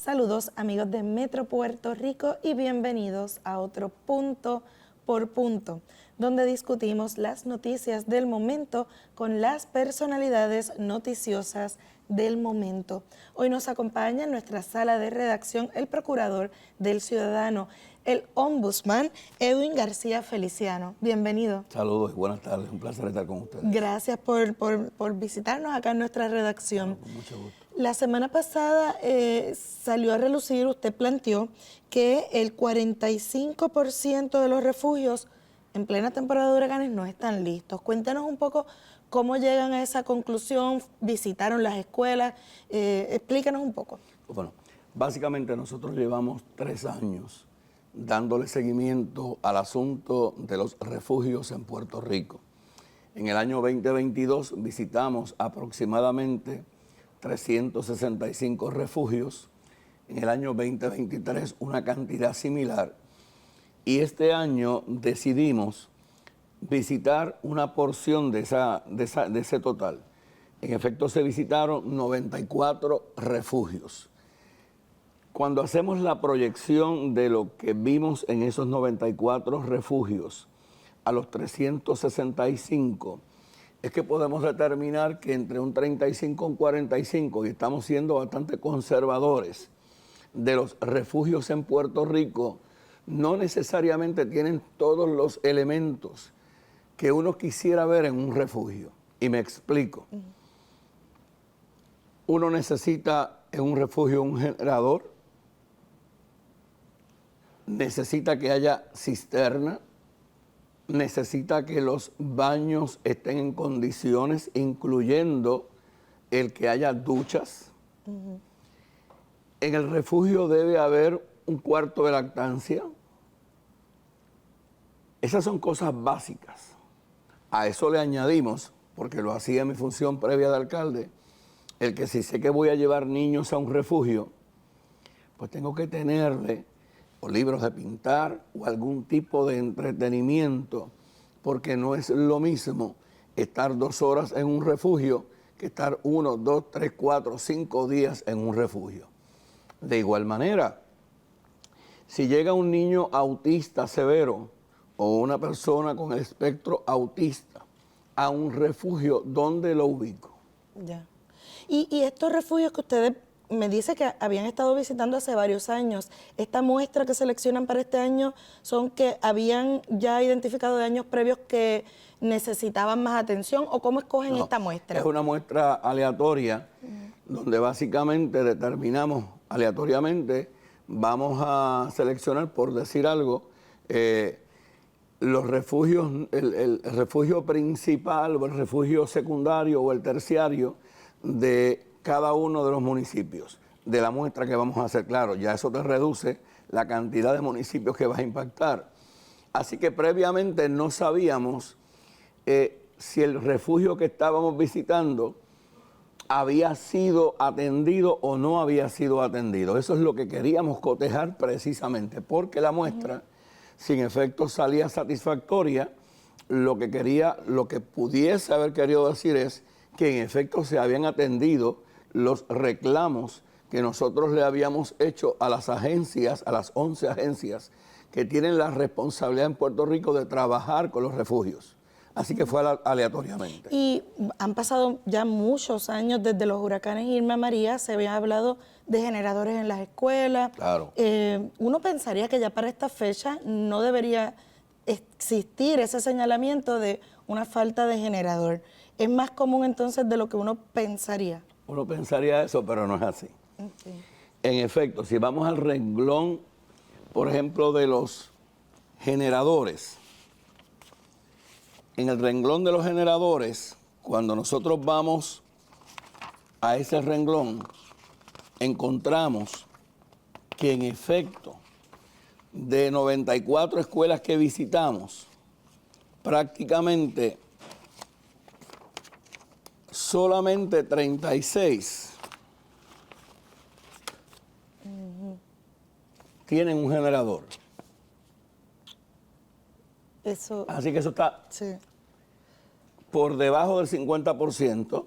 Saludos amigos de Metro Puerto Rico y bienvenidos a otro Punto por Punto, donde discutimos las noticias del momento con las personalidades noticiosas del momento. Hoy nos acompaña en nuestra sala de redacción el Procurador del Ciudadano, el Ombudsman Edwin García Feliciano. Bienvenido. Saludos y buenas tardes, un placer estar con ustedes. Gracias por visitarnos acá en nuestra redacción. Con mucho gusto. La semana pasada salió a relucir, usted planteó que el 45% de los refugios en plena temporada de huracanes no están listos. Cuéntanos un poco cómo llegan a esa conclusión, visitaron las escuelas, explícanos un poco. Bueno, básicamente nosotros llevamos 3 años dándole seguimiento al asunto de los refugios en Puerto Rico. En el año 2022 visitamos aproximadamente 365 refugios, en el año 2023 una cantidad similar, y este año decidimos visitar una porción de ese total. En efecto, se visitaron 94 refugios. Cuando hacemos la proyección de lo que vimos en esos 94 refugios a los 365, es que podemos determinar que entre un 35 y un 45, y estamos siendo bastante conservadores, de los refugios en Puerto Rico no necesariamente tienen todos los elementos que uno quisiera ver en un refugio. Y me explico. Uno necesita en un refugio un generador, necesita que haya cisterna, necesita que los baños estén en condiciones, incluyendo el que haya duchas. En el refugio debe haber un cuarto de lactancia. Esas son cosas básicas. A eso le añadimos, porque lo hacía en mi función previa de alcalde, el que si sé que voy a llevar niños a un refugio, pues tengo que tenerle o libros de pintar o algún tipo de entretenimiento, porque no es lo mismo estar 2 horas en un refugio que estar 1, 2, 3, 4, 5 días en un refugio. De igual manera, si llega un niño autista severo o una persona con el espectro autista a un refugio, ¿dónde lo ubico? Ya. Y estos refugios que ustedes me dice que habían estado visitando hace varios años, esta muestra que seleccionan para este año son que habían ya identificado de años previos que necesitaban más atención, ¿o cómo escogen esta muestra? Es una muestra aleatoria, donde básicamente determinamos aleatoriamente, vamos a seleccionar, por decir algo, los refugios, el refugio principal o el refugio secundario o el terciario de cada uno de los municipios de la muestra que vamos a hacer. Claro, ya eso te reduce la cantidad de municipios que vas a impactar. Así que previamente no sabíamos si el refugio que estábamos visitando había sido atendido o no había sido atendido. Eso es lo que queríamos cotejar precisamente, porque la muestra, sin efecto, salía satisfactoria. Lo que pudiese haber querido decir es que en efecto se habían atendido los reclamos que nosotros le habíamos hecho a las agencias, a las 11 agencias que tienen la responsabilidad en Puerto Rico de trabajar con los refugios. Así que fue aleatoriamente. Y han pasado ya muchos años desde los huracanes Irma y María, se había hablado de generadores en las escuelas. Claro. Uno pensaría que ya para esta fecha no debería existir ese señalamiento de una falta de generador. ¿Es más común entonces de lo que uno pensaría? Uno pensaría eso, pero no es así. Okay. En efecto, si vamos al renglón, por ejemplo, de los generadores, en el renglón de los generadores, cuando nosotros vamos a ese renglón, encontramos que en efecto, de 94 escuelas que visitamos, prácticamente solamente 36 tienen un generador. Eso, Así que eso está sí. por debajo del 50%,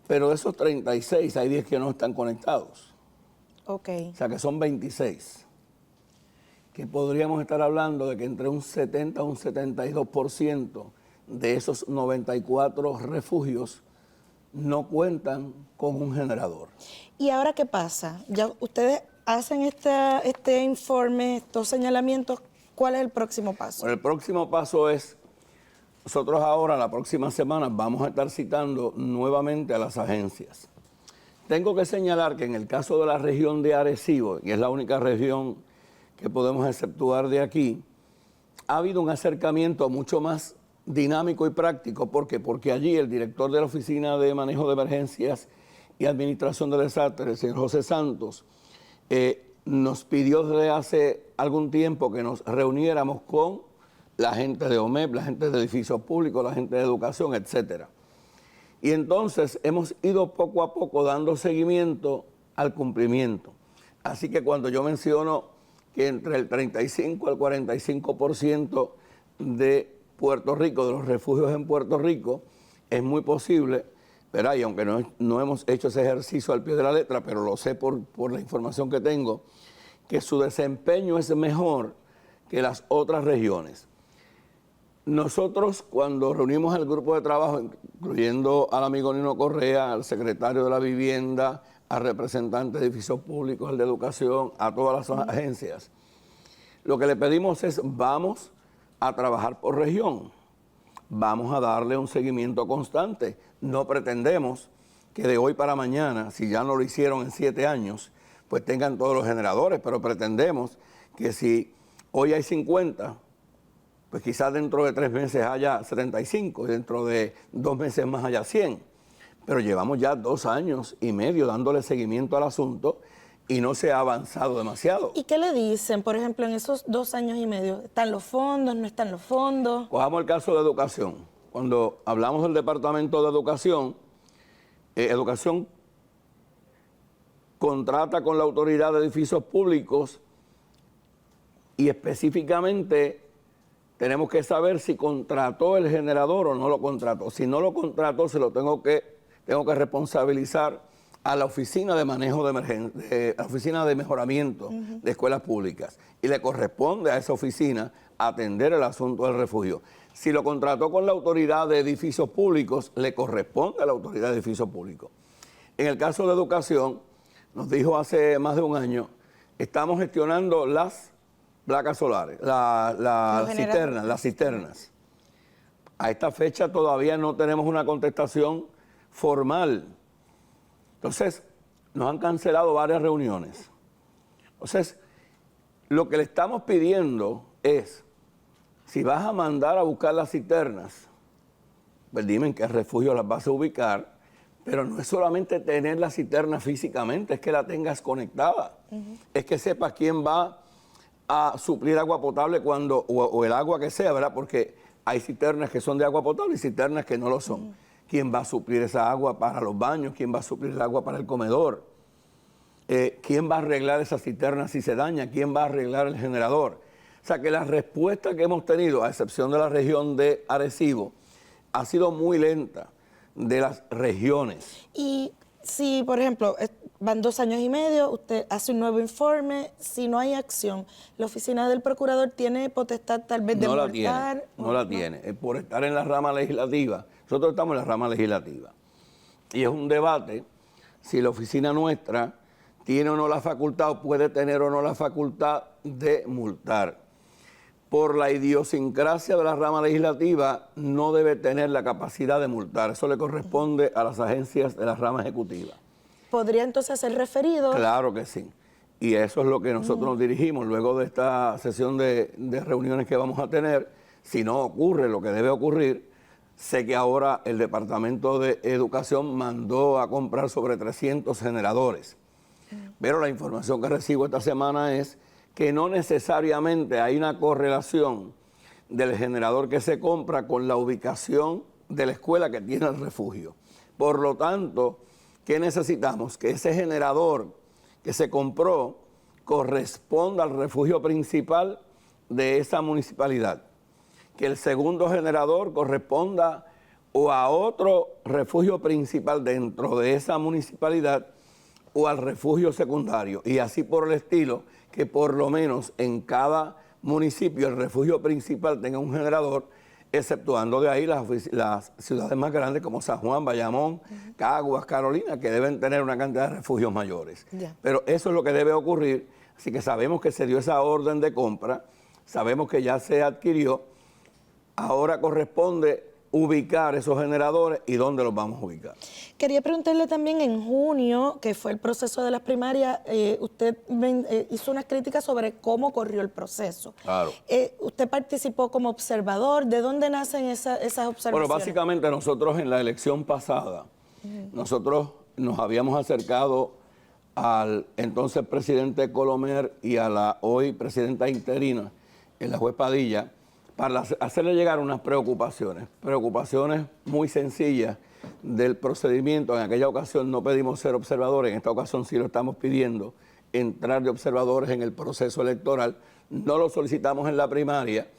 pero de esos 36 hay 10 que no están conectados. Ok. O sea que son 26. Que podríamos estar hablando de que entre un 70 a un 72% de esos 94 refugios no cuentan con un generador. ¿Y ahora qué pasa? Ya ustedes hacen este informe, estos señalamientos, ¿cuál es el próximo paso? Bueno, el próximo paso es, nosotros ahora, la próxima semana, vamos a estar citando nuevamente a las agencias. Tengo que señalar que en el caso de la región de Arecibo, y es la única región que podemos exceptuar de aquí, ha habido un acercamiento mucho más dinámico y práctico. ¿Por qué? Porque allí el director de la Oficina de Manejo de Emergencias y Administración de Desastres, el señor José Santos, nos pidió desde hace algún tiempo que nos reuniéramos con la gente de OMEP, la gente de edificios públicos, la gente de educación, etcétera. Y entonces hemos ido poco a poco dando seguimiento al cumplimiento. Así que cuando yo menciono que entre el 35 al 45% de Puerto Rico, de los refugios en Puerto Rico, es muy posible, ¿verdad? Y aunque no hemos hecho ese ejercicio al pie de la letra, pero lo sé por la información que tengo, que su desempeño es mejor que las otras regiones. Nosotros, cuando reunimos al grupo de trabajo, incluyendo al amigo Nino Correa, al secretario de la Vivienda, al representante de edificios públicos, al de educación, a todas las agencias, lo que le pedimos es, vamos a trabajar por región, vamos a darle un seguimiento constante. No pretendemos que de hoy para mañana, si ya no lo hicieron en 7 años, pues tengan todos los generadores, pero pretendemos que si hoy hay 50, pues quizás dentro de 3 meses haya 75 y dentro de 2 meses más haya 100. Pero llevamos ya 2 años y medio dándole seguimiento al asunto y no se ha avanzado demasiado. ¿Y qué le dicen, por ejemplo, en esos 2 años y medio? ¿Están los fondos, no están los fondos? Cojamos el caso de educación. Cuando hablamos del Departamento de Educación, Educación contrata con la Autoridad de Edificios Públicos y específicamente tenemos que saber si contrató el generador o no lo contrató. Si no lo contrató, se lo tengo que responsabilizar a la Oficina de Manejo de Emergencia, la Oficina de Mejoramiento de Escuelas Públicas. Y le corresponde a esa oficina atender el asunto del refugio. Si lo contrató con la Autoridad de Edificios Públicos, le corresponde a la Autoridad de Edificios Públicos. En el caso de educación, nos dijo hace más de un año, estamos gestionando las placas solares, las cisternas. A esta fecha todavía no tenemos una contestación formal. Entonces, nos han cancelado varias reuniones. Entonces, lo que le estamos pidiendo es, si vas a mandar a buscar las cisternas, pues dime en qué refugio las vas a ubicar, pero no es solamente tener la cisterna físicamente, es que la tengas conectada, es que sepas quién va a suplir agua potable cuando, o el agua que sea, ¿verdad? Porque hay cisternas que son de agua potable y cisternas que no lo son. ¿Quién va a suplir esa agua para los baños? ¿Quién va a suplir el agua para el comedor? ¿Quién va a arreglar esa cisterna si se daña? ¿Quién va a arreglar el generador? O sea que la respuesta que hemos tenido, a excepción de la región de Arecibo, ha sido muy lenta de las regiones. Y si, por ejemplo, van 2 años y medio, usted hace un nuevo informe, si no hay acción, ¿la oficina del procurador tiene potestad tal vez de multar? No la tiene. Por estar en la rama legislativa, nosotros estamos en la rama legislativa. Y es un debate si la oficina nuestra tiene o no la facultad, o puede tener o no la facultad de multar. Por la idiosincrasia de la rama legislativa, no debe tener la capacidad de multar. Eso le corresponde a las agencias de la rama ejecutiva. ¿Podría entonces ser referido? Claro que sí. Y eso es lo que nosotros nos dirigimos luego de esta sesión de reuniones que vamos a tener. Si no ocurre lo que debe ocurrir, sé que ahora el Departamento de Educación mandó a comprar sobre 300 generadores. Pero la información que recibo esta semana es que no necesariamente hay una correlación del generador que se compra con la ubicación de la escuela que tiene el refugio. Por lo tanto, ¿qué necesitamos? Que ese generador que se compró corresponda al refugio principal de esa municipalidad. Que el segundo generador corresponda o a otro refugio principal dentro de esa municipalidad o al refugio secundario, y así por el estilo, que por lo menos en cada municipio el refugio principal tenga un generador, exceptuando de ahí las ciudades más grandes como San Juan, Bayamón, Caguas, Carolina, que deben tener una cantidad de refugios mayores. Pero eso es lo que debe ocurrir, así que sabemos que se dio esa orden de compra, sabemos que ya se adquirió, ahora corresponde ubicar esos generadores y dónde los vamos a ubicar. Quería preguntarle también, en junio, que fue el proceso de las primarias, usted hizo unas críticas sobre cómo corrió el proceso. Claro. Usted participó como observador. ¿De dónde nacen esas observaciones? Bueno, básicamente nosotros en la elección pasada, nosotros nos habíamos acercado al entonces presidente Colomer y a la hoy presidenta interina, la juez Padilla, para hacerle llegar unas preocupaciones muy sencillas del procedimiento. En aquella ocasión no pedimos ser observadores, en esta ocasión sí lo estamos pidiendo, entrar de observadores en el proceso electoral. No lo solicitamos en la primaria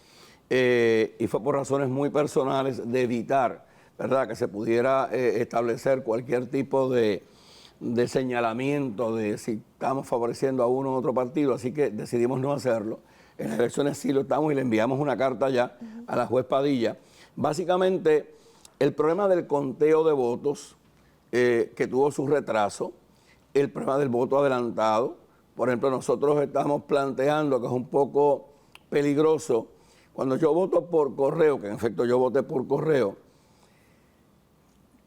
y fue por razones muy personales de evitar, ¿verdad?, que se pudiera establecer cualquier tipo de señalamiento de si estamos favoreciendo a uno u otro partido, así que decidimos no hacerlo. En las elecciones sí lo estamos y le enviamos una carta ya a la juez Padilla. Básicamente, el problema del conteo de votos, que tuvo su retraso, el problema del voto adelantado. Por ejemplo, nosotros estamos planteando que es un poco peligroso. Cuando yo voto por correo, que en efecto yo voté por correo,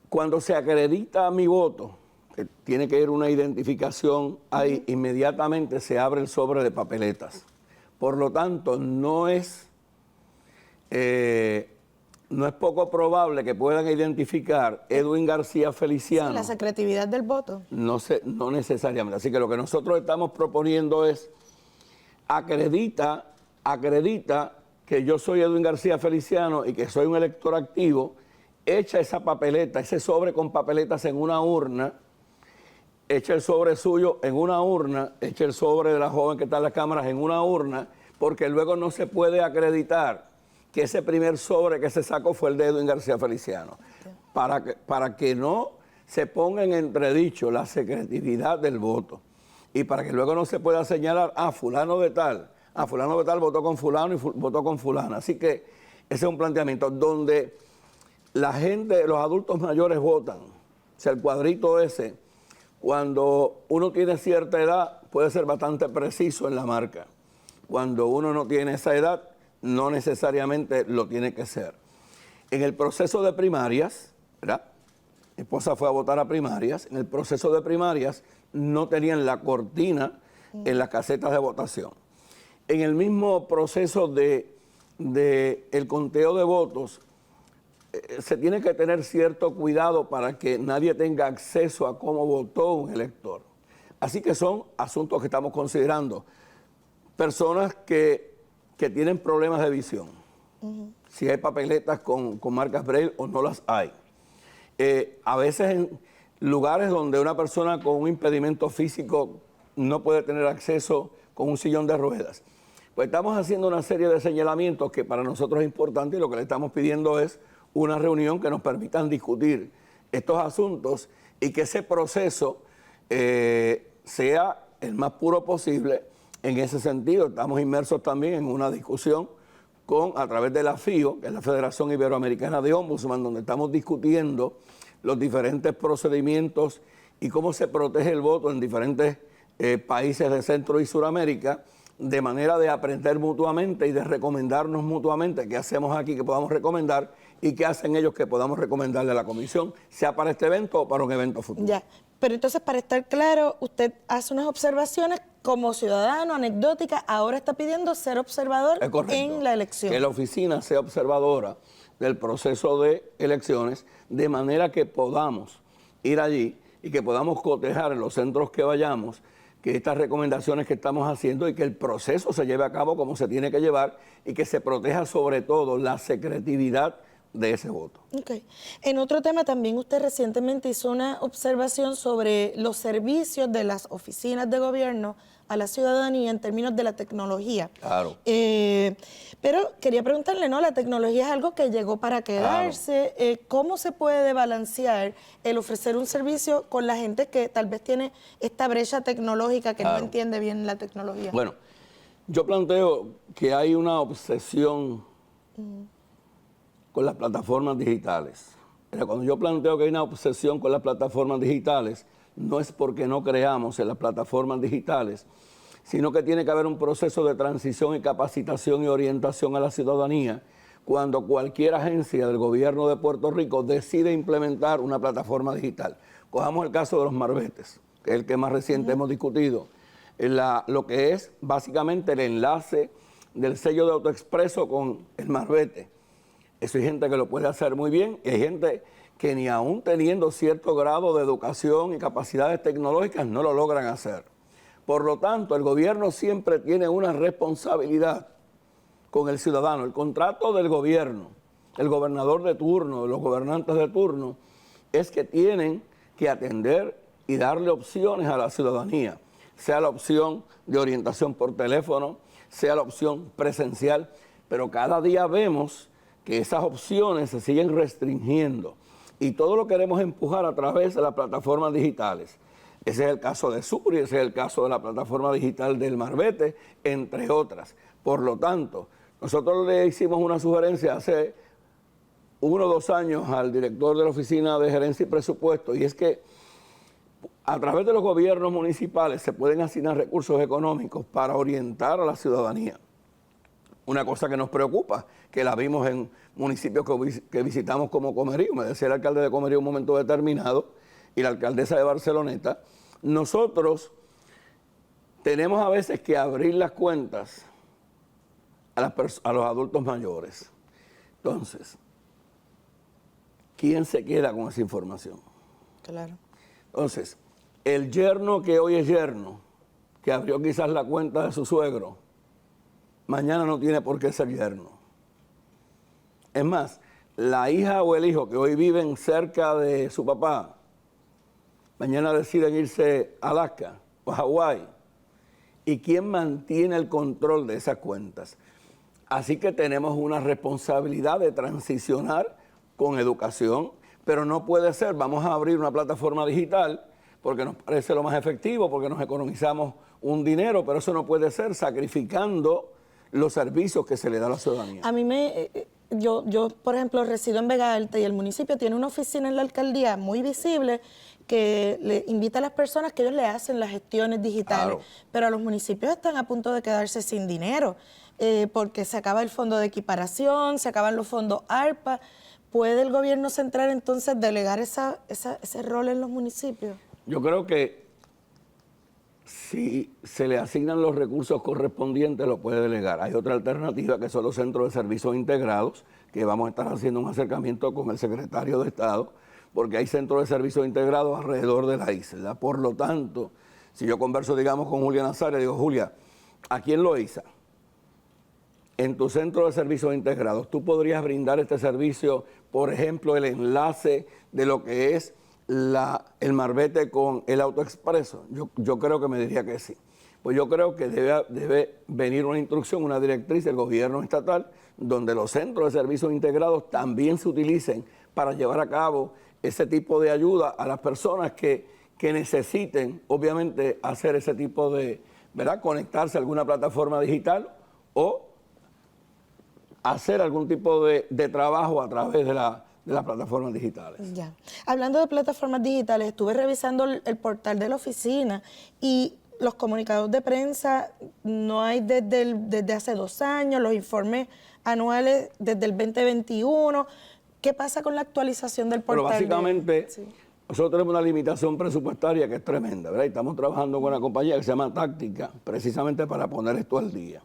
cuando se acredita mi voto, que tiene que ir una identificación ahí, inmediatamente se abre el sobre de papeletas. Por lo tanto, no es poco probable que puedan identificar Edwin García Feliciano. Sí, la secretividad del voto. No necesariamente. Así que lo que nosotros estamos proponiendo es acredita que yo soy Edwin García Feliciano y que soy un elector activo, echa esa papeleta, ese sobre con papeletas en una urna, echa el sobre suyo en una urna, echa el sobre de la joven que está en las cámaras en una urna, porque luego no se puede acreditar que ese primer sobre que se sacó fue el de Edwin García Feliciano. Para que no se ponga en entredicho la secretividad del voto y para que luego no se pueda señalar fulano de tal votó con fulano y votó con fulana. Así que ese es un planteamiento donde la gente, los adultos mayores votan. O sea, el cuadrito ese, cuando uno tiene cierta edad, puede ser bastante preciso en la marca. Cuando uno no tiene esa edad, no necesariamente lo tiene que ser. En el proceso de primarias, ¿verdad? Mi esposa fue a votar a primarias. En el proceso de primarias no tenían la cortina en las casetas de votación. En el mismo proceso de el conteo de votos, se tiene que tener cierto cuidado para que nadie tenga acceso a cómo votó un elector. Así que son asuntos que estamos considerando. Personas que tienen problemas de visión, si hay papeletas con marcas Braille o no las hay. A veces en lugares donde una persona con un impedimento físico no puede tener acceso con un sillón de ruedas. Pues estamos haciendo una serie de señalamientos que para nosotros es importante y lo que le estamos pidiendo es una reunión que nos permitan discutir estos asuntos y que ese proceso sea el más puro posible. En ese sentido, estamos inmersos también en una discusión a través de la FIO, que es la Federación Iberoamericana de Ombudsman, donde estamos discutiendo los diferentes procedimientos y cómo se protege el voto en diferentes países de Centro y Suramérica, de manera de aprender mutuamente y de recomendarnos mutuamente qué hacemos aquí que podamos recomendar y qué hacen ellos que podamos recomendarle a la comisión, sea para este evento o para un evento futuro. Ya, pero entonces, para estar claro, usted hace unas observaciones como ciudadano, anecdóticas, ahora está pidiendo ser observador en la elección. Que la oficina sea observadora del proceso de elecciones, de manera que podamos ir allí y que podamos cotejar en los centros que vayamos, que estas recomendaciones que estamos haciendo y que el proceso se lleve a cabo como se tiene que llevar y que se proteja sobre todo la secretividad de ese voto. Okay. En otro tema también usted recientemente hizo una observación sobre los servicios de las oficinas de gobierno a la ciudadanía en términos de la tecnología. Claro. Pero quería preguntarle, ¿no? La tecnología es algo que llegó para quedarse. Claro. ¿Cómo se puede balancear el ofrecer un servicio con la gente que tal vez tiene esta brecha tecnológica, que no entiende bien la tecnología? Bueno, yo planteo que hay una obsesión con las plataformas digitales. Pero cuando yo planteo que hay una obsesión con las plataformas digitales, no es porque no creamos en las plataformas digitales, sino que tiene que haber un proceso de transición y capacitación y orientación a la ciudadanía cuando cualquier agencia del gobierno de Puerto Rico decide implementar una plataforma digital. Cojamos el caso de los marbetes, que es el que más reciente hemos discutido. Lo que es básicamente el enlace del sello de AutoExpreso con el marbete. Eso hay gente que lo puede hacer muy bien y hay gente que ni aún teniendo cierto grado de educación y capacidades tecnológicas no lo logran hacer. Por lo tanto, el gobierno siempre tiene una responsabilidad con el ciudadano. El contrato del gobierno, el gobernador de turno, los gobernantes de turno, es que tienen que atender y darle opciones a la ciudadanía, sea la opción de orientación por teléfono, sea la opción presencial, pero cada día vemos que esas opciones se siguen restringiendo y todo lo queremos empujar a través de las plataformas digitales. Ese es el caso de Suri, ese es el caso de la plataforma digital del Marbete, entre otras. Por lo tanto, nosotros le hicimos una sugerencia hace 1 o 2 años al director de la Oficina de Gerencia y Presupuesto, y es que a través de los gobiernos municipales se pueden asignar recursos económicos para orientar a la ciudadanía. Una cosa que nos preocupa, que la vimos en municipios que visitamos como Comerío, me decía el alcalde de Comerío en un momento determinado, y la alcaldesa de Barceloneta, nosotros tenemos a veces que abrir las cuentas a los adultos mayores. Entonces, ¿quién se queda con esa información? Claro. Entonces, el yerno que hoy es yerno, que abrió quizás la cuenta de su suegro, mañana no tiene por qué ser yerno. Es más, la hija o el hijo que hoy viven cerca de su papá, mañana deciden irse a Alaska o a Hawái. ¿Y quién mantiene el control de esas cuentas? Así que tenemos una responsabilidad de transicionar con educación, pero no puede ser, vamos a abrir una plataforma digital porque nos parece lo más efectivo, porque nos economizamos un dinero, pero eso no puede ser sacrificando los servicios que se le da a la ciudadanía. A mí yo, por ejemplo, resido en Vega Alta y el municipio tiene una oficina en la alcaldía muy visible que le invita a las personas que ellos le hacen las gestiones digitales. Claro. Pero los municipios están a punto de quedarse sin dinero porque se acaba el fondo de equiparación, se acaban los fondos ARPA. ¿Puede el gobierno central entonces delegar ese rol en los municipios? Yo creo que si se le asignan los recursos correspondientes, lo puede delegar. Hay otra alternativa que son los centros de servicios integrados, que vamos a estar haciendo un acercamiento con el secretario de Estado, porque hay centros de servicios integrados alrededor de la isla. Por lo tanto, si yo converso, digamos, con Julia Nazario, digo, Julia, aquí en Loíza, en tu centro de servicios integrados, ¿tú podrías brindar este servicio, por ejemplo, el enlace de lo que es el marbete con el AutoExpreso? Yo creo que me diría que sí. Pues yo creo que debe venir una instrucción, una directriz del gobierno estatal, donde los centros de servicios integrados también se utilicen para llevar a cabo ese tipo de ayuda a las personas que necesiten, obviamente, hacer ese tipo de, ¿verdad?, conectarse a alguna plataforma digital o hacer algún tipo de trabajo a través de las plataformas digitales. Ya. Hablando de plataformas digitales, estuve revisando el portal de la oficina y los comunicados de prensa no hay desde hace 2 años, los informes anuales desde el 2021. ¿Qué pasa con la actualización del portal? Pero básicamente, nosotros tenemos una limitación presupuestaria que es tremenda, ¿verdad? Y estamos trabajando con una compañía que se llama Táctica, precisamente para poner esto al día.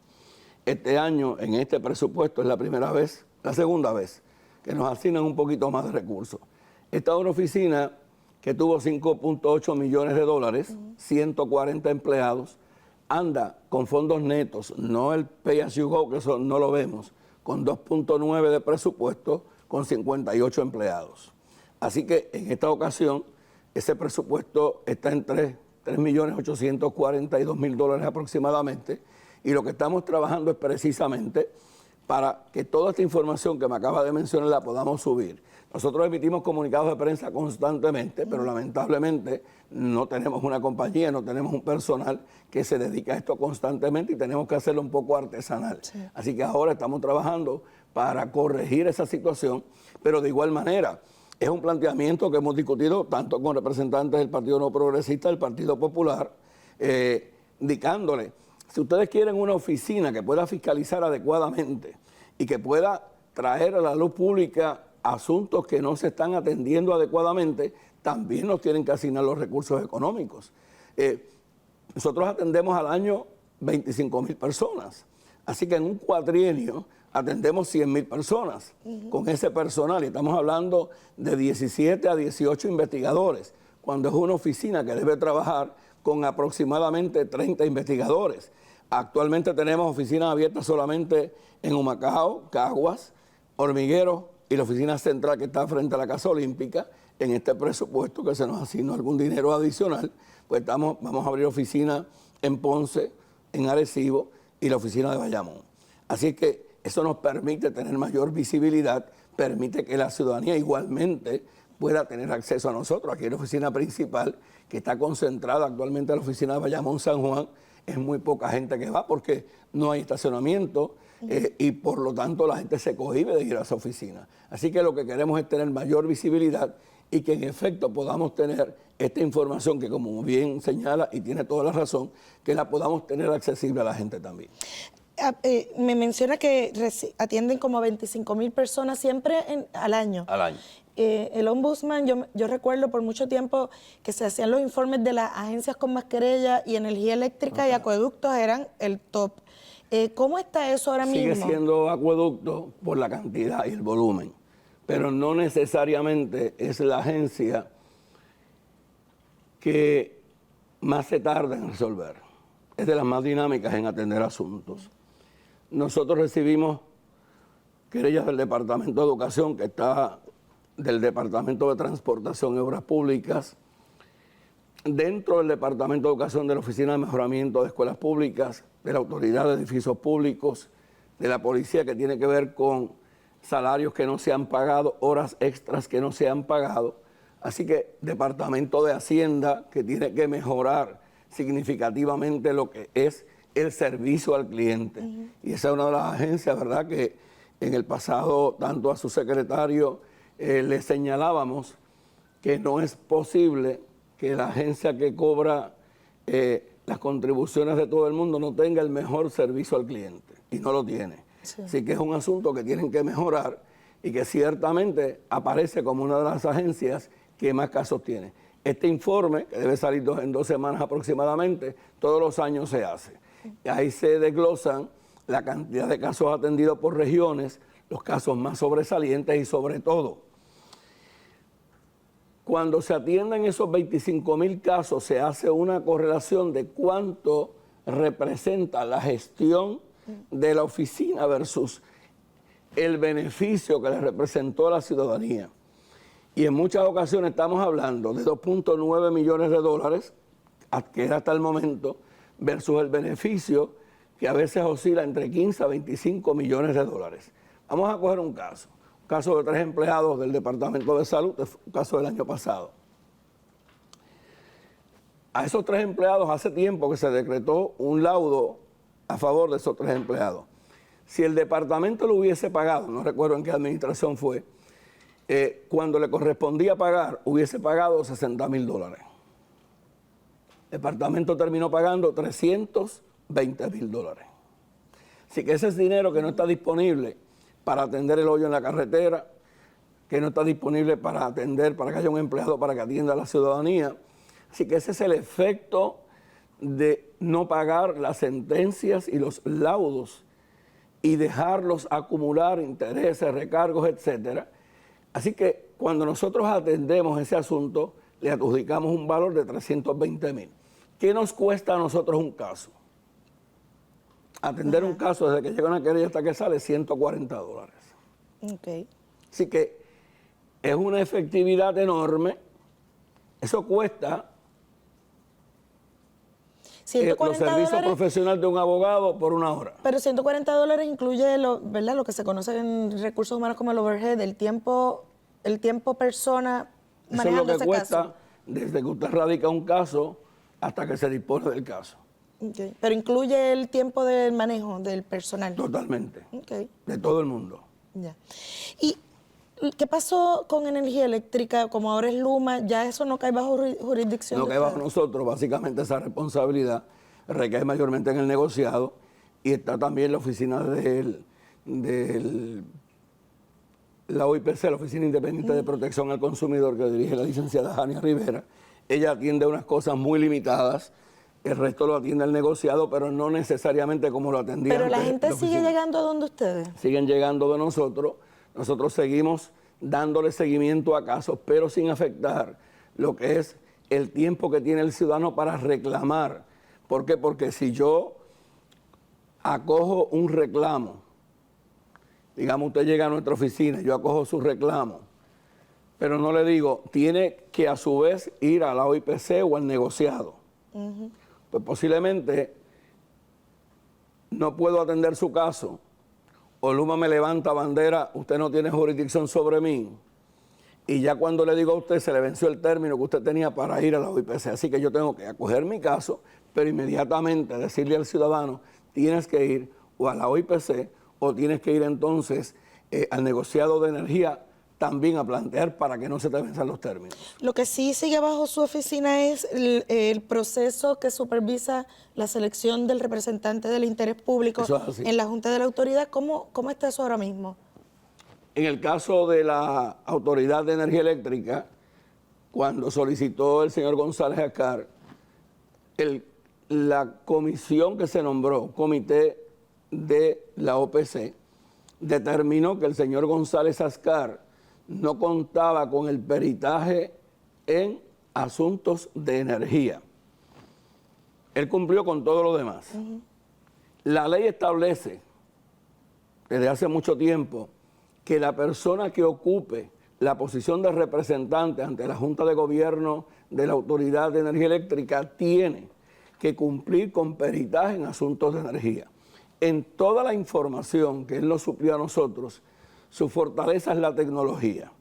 Este año, en este presupuesto, es la segunda vez que nos asignan un poquito más de recursos. Esta es una oficina que tuvo $5.8 millones, 140 empleados, anda con fondos netos, no el Pay As You Go, que eso no lo vemos, con 2.9 de presupuesto, con 58 empleados. Así que en esta ocasión, ese presupuesto está en $3.842.000 aproximadamente, y lo que estamos trabajando es precisamente para que toda esta información que me acaba de mencionar la podamos subir. Nosotros emitimos comunicados de prensa constantemente, pero lamentablemente no tenemos una compañía, no tenemos un personal que se dedique a esto constantemente y tenemos que hacerlo un poco artesanal. Sí. Así que ahora estamos trabajando para corregir esa situación, pero de igual manera es un planteamiento que hemos discutido tanto con representantes del Partido No Progresista, del Partido Popular, indicándole, si ustedes quieren una oficina que pueda fiscalizar adecuadamente y que pueda traer a la luz pública asuntos que no se están atendiendo adecuadamente, también nos tienen que asignar los recursos económicos. Nosotros atendemos al año 25,000 personas, así que en un cuatrienio atendemos 100,000 personas con ese personal, y estamos hablando de 17 a 18 investigadores, cuando es una oficina que debe trabajar con aproximadamente 30 investigadores. Actualmente tenemos oficinas abiertas solamente en Humacao, Caguas, Hormiguero y la oficina central que está frente a la Casa Olímpica. En este presupuesto que se nos asignó algún dinero adicional, pues vamos a abrir oficina en Ponce, en Arecibo y la oficina de Bayamón. Así que eso nos permite tener mayor visibilidad, permite que la ciudadanía igualmente pueda tener acceso a nosotros. Aquí en la oficina principal, que está concentrada actualmente en la oficina de Bayamón San Juan, es muy poca gente que va porque no hay estacionamiento y por lo tanto la gente se cohíbe de ir a esa oficina. Así que lo que queremos es tener mayor visibilidad y que en efecto podamos tener esta información que, como bien señala y tiene toda la razón, que la podamos tener accesible a la gente también. Me menciona que atienden como 25,000 personas siempre al año. Al año. El ombudsman, yo recuerdo por mucho tiempo que se hacían los informes de las agencias con más querella y energía eléctrica y acueductos eran el top. ¿Cómo está eso ahora mismo? Sigue siendo acueducto por la cantidad y el volumen, pero no necesariamente es la agencia que más se tarda en resolver. Es de las más dinámicas en atender asuntos. Nosotros recibimos querellas del Departamento de Educación, que está del Departamento de Transportación y Obras Públicas, dentro del Departamento de Educación de la Oficina de Mejoramiento de Escuelas Públicas, de la Autoridad de Edificios Públicos, de la Policía, que tiene que ver con salarios que no se han pagado, horas extras que no se han pagado. Así que Departamento de Hacienda, que tiene que mejorar significativamente lo que es el servicio al cliente. Y esa es una de las agencias, ¿verdad?, que en el pasado, tanto a su secretario, le señalábamos que no es posible que la agencia que cobra las contribuciones de todo el mundo no tenga el mejor servicio al cliente, y no lo tiene. Sí. Así que es un asunto que tienen que mejorar y que ciertamente aparece como una de las agencias que más casos tiene. Este informe, que debe salir en 2 semanas aproximadamente, todos los años se hace. Y ahí se desglosan la cantidad de casos atendidos por regiones, los casos más sobresalientes y sobre todo, cuando se atienden esos 25,000 casos, se hace una correlación de cuánto representa la gestión de la oficina versus el beneficio que le representó a la ciudadanía. Y en muchas ocasiones estamos hablando de 2.9 millones de dólares, que era hasta el momento, versus el beneficio que a veces oscila entre 15 a 25 millones de dólares. Vamos a coger un caso de 3 empleados del Departamento de Salud, un caso del año pasado. A esos 3 empleados hace tiempo que se decretó un laudo a favor de esos 3 empleados. Si el departamento lo hubiese pagado, no recuerdo en qué administración fue, cuando le correspondía pagar, hubiese pagado $60,000. El departamento terminó pagando $320,000. Así que ese es dinero que no está disponible para atender el hoyo en la carretera, que no está disponible para atender, para que haya un empleado para que atienda a la ciudadanía. Así que ese es el efecto de no pagar las sentencias y los laudos y dejarlos acumular intereses, recargos, etcétera. Así que cuando nosotros atendemos ese asunto, le adjudicamos un valor de $320,000. ¿Qué nos cuesta a nosotros un caso? Atender un caso desde que llega una querella hasta que sale, $140. Okay. Así que es una efectividad enorme. Eso cuesta $140 los servicios profesionales de un abogado por una hora. Pero $140 incluye ¿verdad? Lo que se conoce en recursos humanos como el overhead, el tiempo persona manejando ese caso. Eso es lo que cuesta desde que usted radica un caso hasta que se dispone del caso. Okay. Pero incluye el tiempo del manejo del personal. Totalmente. Okay. De todo el mundo. Ya. ¿Y qué pasó con energía eléctrica? Como ahora es Luma, ya eso no cae bajo jurisdicción. No cae bajo nosotros. Básicamente esa responsabilidad recae mayormente en el negociado y está también la oficina la OIPC, la Oficina Independiente de Protección al Consumidor, que dirige la licenciada Jania Rivera. Ella atiende unas cosas muy limitadas. El resto lo atiende el negociado, pero no necesariamente como lo atendía Pero antes la gente sigue llegando a donde ustedes. Siguen llegando de nosotros. Nosotros seguimos dándole seguimiento a casos, pero sin afectar lo que es el tiempo que tiene el ciudadano para reclamar. ¿Por qué? Porque si yo acojo un reclamo, digamos usted llega a nuestra oficina, yo acojo su reclamo, pero no le digo, tiene que a su vez ir a la OIPC o al negociado. Pues posiblemente no puedo atender su caso, o Luma me levanta bandera, usted no tiene jurisdicción sobre mí, y ya cuando le digo a usted se le venció el término que usted tenía para ir a la OIPC, así que yo tengo que acoger mi caso, pero inmediatamente decirle al ciudadano, tienes que ir o a la OIPC o tienes que ir entonces al negociado de energía también a plantear para que no se te venzan los términos. Lo que sí sigue bajo su oficina es el proceso que supervisa la selección del representante del interés público en la Junta de la Autoridad. ¿Cómo está eso ahora mismo? En el caso de la Autoridad de Energía Eléctrica, cuando solicitó el señor González Ascar, la comisión que se nombró, comité de la OPC, determinó que el señor González Ascar no contaba con el peritaje en asuntos de energía. Él cumplió con todo lo demás. La ley establece, desde hace mucho tiempo, que la persona que ocupe la posición de representante ante la Junta de Gobierno de la Autoridad de Energía Eléctrica tiene que cumplir con peritaje en asuntos de energía. En toda la información que él nos suplió a nosotros, su fortaleza es la tecnología.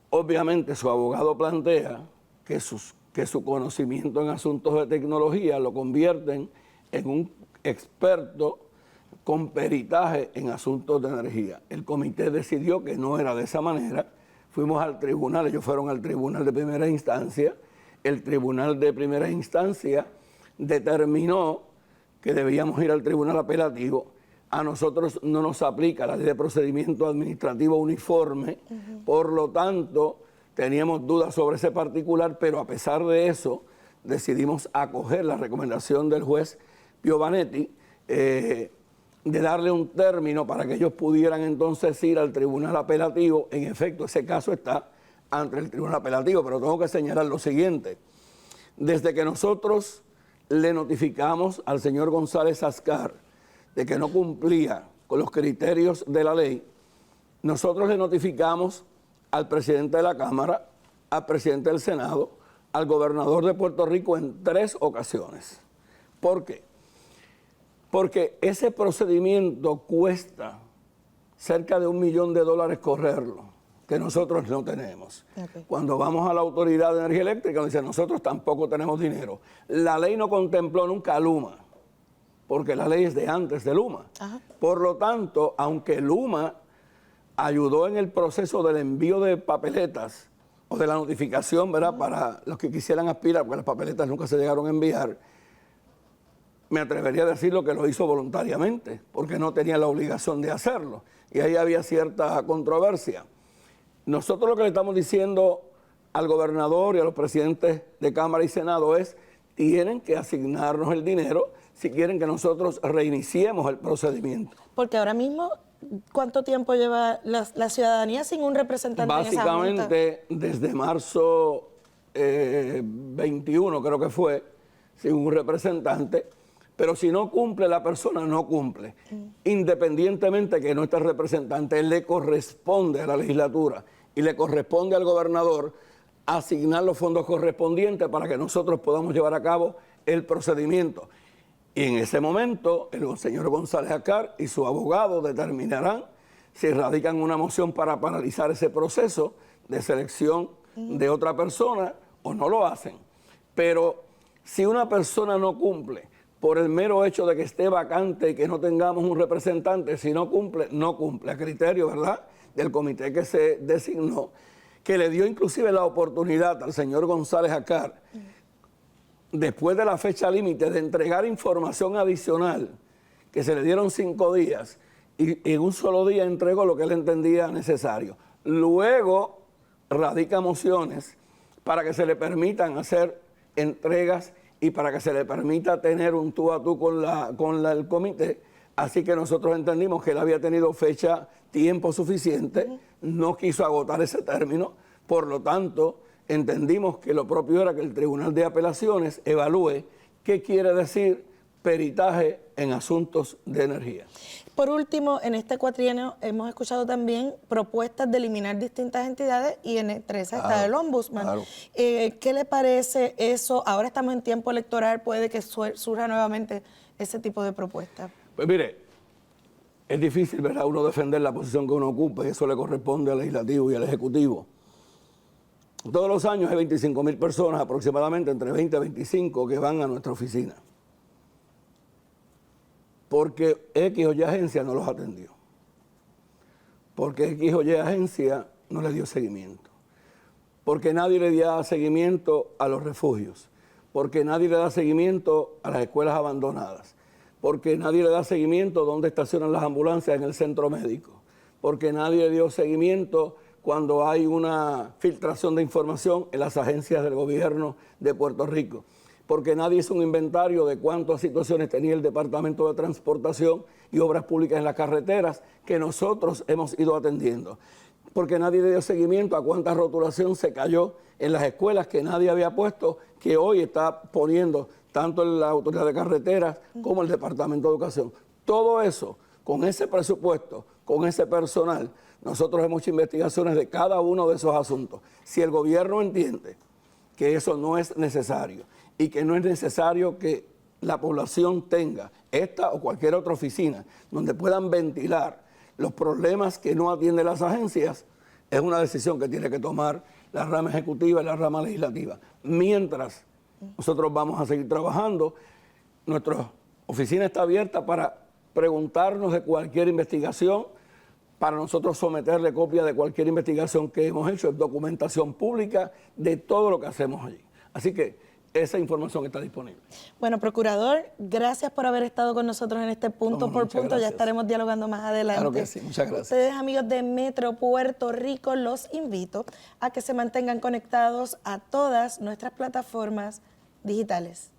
Obviamente su abogado plantea que su conocimiento en asuntos de tecnología lo convierten en un experto con peritaje en asuntos de energía. El comité decidió que no era de esa manera. Fuimos al tribunal, ellos fueron al tribunal de primera instancia. El tribunal de primera instancia determinó que debíamos ir al tribunal apelativo. A nosotros no nos aplica la ley de procedimiento administrativo uniforme, por lo tanto, teníamos dudas sobre ese particular, pero a pesar de eso, decidimos acoger la recomendación del juez Piovanetti de darle un término para que ellos pudieran entonces ir al tribunal apelativo. En efecto, ese caso está ante el tribunal apelativo, pero tengo que señalar lo siguiente. Desde que nosotros le notificamos al señor González Ascar de que no cumplía con los criterios de la ley, nosotros le notificamos al presidente de la Cámara, al presidente del Senado, al gobernador de Puerto Rico en 3 ocasiones. ¿Por qué? Porque ese procedimiento cuesta cerca de $1 millón correrlo, que nosotros no tenemos. Okay. Cuando vamos a la Autoridad de Energía Eléctrica, nos dicen, nosotros tampoco tenemos dinero. La ley no contempló nunca a Luma, porque la ley es de antes de Luma. Por lo tanto, aunque Luma ayudó en el proceso del envío de papeletas o de la notificación, ¿verdad?, para los que quisieran aspirar, porque las papeletas nunca se llegaron a enviar, me atrevería a decirlo que lo hizo voluntariamente, porque no tenía la obligación de hacerlo. Y ahí había cierta controversia. Nosotros lo que le estamos diciendo al gobernador y a los presidentes de Cámara y Senado es, tienen que asignarnos el dinero si quieren que nosotros reiniciemos el procedimiento. Porque ahora mismo, ¿cuánto tiempo lleva la ciudadanía sin un representante en esa junta? Básicamente, desde marzo 21, creo que fue, sin un representante. Pero si no cumple la persona, no cumple. Independientemente que no esté el representante, él le corresponde a la legislatura y le corresponde al gobernador asignar los fondos correspondientes para que nosotros podamos llevar a cabo el procedimiento. Y en ese momento el señor González Acar y su abogado determinarán si radican una moción para paralizar ese proceso de selección de otra persona o no lo hacen. Pero si una persona no cumple por el mero hecho de que esté vacante y que no tengamos un representante, si no cumple, no cumple, a criterio, ¿verdad?, del comité que se designó, que le dio inclusive la oportunidad al señor González Acar, después de la fecha límite, de entregar información adicional, que se le dieron 5 días, y en un solo día entregó lo que él entendía necesario. Luego radica mociones para que se le permitan hacer entregas y para que se le permita tener un tú a tú con el comité. Así que nosotros entendimos que él había tenido fecha, tiempo suficiente, no quiso agotar ese término, por lo tanto entendimos que lo propio era que el Tribunal de Apelaciones evalúe qué quiere decir peritaje en asuntos de energía. Por último, en este cuatrienio hemos escuchado también propuestas de eliminar distintas entidades y entre esas está el Ombudsman. Claro. ¿Qué le parece eso? Ahora estamos en tiempo electoral, puede que surja nuevamente ese tipo de propuestas. Pues mire, es difícil, ¿verdad?, uno defender la posición que uno ocupa y eso le corresponde al Legislativo y al Ejecutivo. Todos los años hay 25.000 personas, aproximadamente entre 20 y 25, que van a nuestra oficina. Porque X o Y agencia no los atendió. Porque X o Y agencia no le dio seguimiento. Porque nadie le da seguimiento a los refugios. Porque nadie le da seguimiento a las escuelas abandonadas. Porque nadie le da seguimiento a dónde estacionan las ambulancias en el centro médico. Porque nadie le dio seguimiento cuando hay una filtración de información en las agencias del gobierno de Puerto Rico. Porque nadie hizo un inventario de cuántas situaciones tenía el Departamento de Transportación y Obras Públicas en las carreteras que nosotros hemos ido atendiendo. Porque nadie le dio seguimiento a cuánta rotulación se cayó en las escuelas que nadie había puesto, que hoy está poniendo tanto la Autoridad de Carreteras como el Departamento de Educación. Todo eso, con ese presupuesto, con ese personal, nosotros hemos hecho investigaciones de cada uno de esos asuntos. Si el gobierno entiende que eso no es necesario y que no es necesario que la población tenga esta o cualquier otra oficina donde puedan ventilar los problemas que no atienden las agencias, es una decisión que tiene que tomar la rama ejecutiva y la rama legislativa. Mientras nosotros vamos a seguir trabajando, nuestra oficina está abierta para preguntarnos de cualquier investigación, para nosotros someterle copia de cualquier investigación que hemos hecho, es documentación pública de todo lo que hacemos allí. Así que esa información está disponible. Bueno, procurador, gracias por haber estado con nosotros en este punto por punto. Gracias. Ya estaremos dialogando más adelante. Claro que sí, muchas gracias. Ustedes, amigos de Metro Puerto Rico, los invito a que se mantengan conectados a todas nuestras plataformas digitales.